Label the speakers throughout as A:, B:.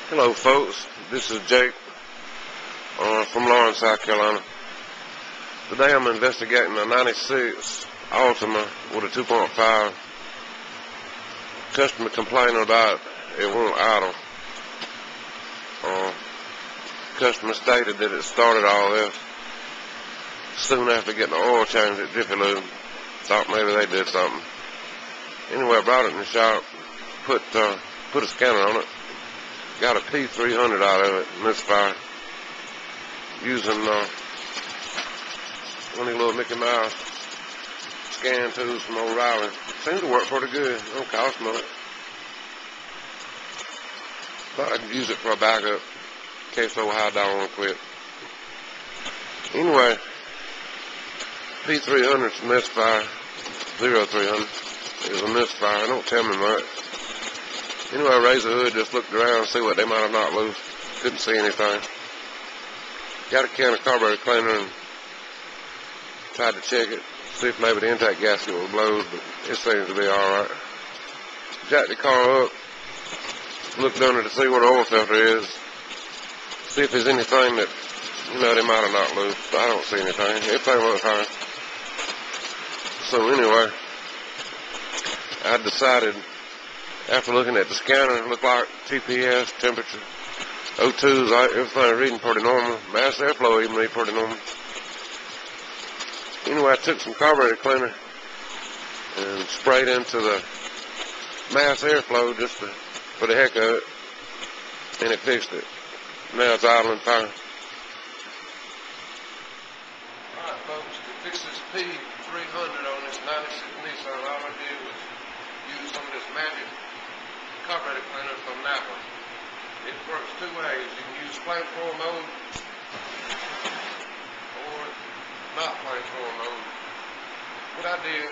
A: Hello folks, this is Jake from Lawrence, South Carolina. Today I'm investigating a 96 Altima with a 2.5. Customer complaining about it won't idle. Customer stated that it started all this soon after getting the oil change at Jiffy Lube. Thought maybe they did something. Anyway, I brought it in the shop, put a scanner on it. Got a P300 out of it, Misfire, using one of these little Mickey Mouse scan tools from O'Reilly. Seems to work pretty good. Don't cost much. Thought I could use it for a backup in case the old high dollar won't quit. Anyway, P300's Misfire, 0300 is a Misfire. Don't tell me much. Anyway, I raised the hood, just looked around, see what they might have knocked loose. Couldn't see anything. Got a can of carburetor cleaner and tried to check it, see if maybe the intake gasket was blowed, but it seems to be alright. Jacked the car up, looked under to see where the oil filter is, see if there's anything that, they might have knocked loose, but I don't see anything. Everything looks fine. So anyway, I decided, after looking at the scanner, it looked like TPS, temperature, O2s, everything reading pretty normal. Mass airflow even read pretty normal. Anyway, I took some carburetor cleaner and sprayed into the mass airflow just for the heck of it, and it fixed it. Now it's idling fine. Alright folks, to fix this P300 on this 96 Nissan, all I did was use some of this magic carburetor cleaner from Napa. It works two ways. You can use flamethrower mode or not flamethrower mode. What I did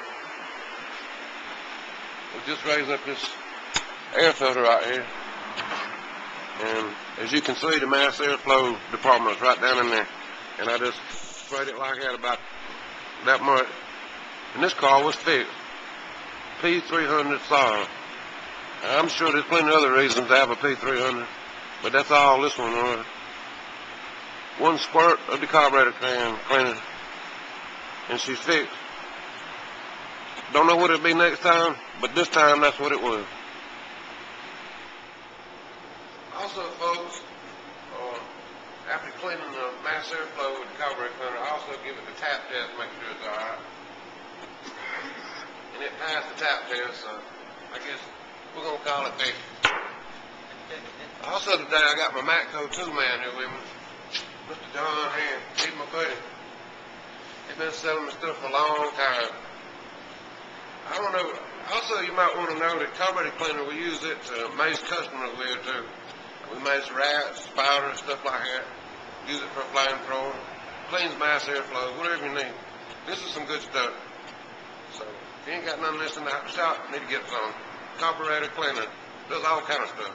A: was just raise up this air filter right here, and as you can see, the mass airflow department is right down in there, and I just sprayed it like that, about that much, and this car was fixed. P300 solid. I'm sure there's plenty of other reasons to have a P300, but that's all this one was. One squirt of the carburetor cleaner, and she's fixed. Don't know what it'll be next time, but this time that's what it was. Also, folks, after cleaning the mass airflow with the carburetor cleaner, I also give it the tap test, make sure it's alright. And it passed the tap test, so I guess we're going to call it fixed. Also today I got my Matco 2-man here with me, Mr. John Hand. He's my buddy. He's been selling me stuff for a long time. I don't know. Also, you might want to know that carburetor cleaner, we use it to maze customers with too. We maze rats, spiders, stuff like that. Use it for a flamethrower. Cleans mass airflow, whatever you need. This is some good stuff. So if you ain't got none of this in the shop, you need to get some. Carburetor cleaner does all kind of stuff.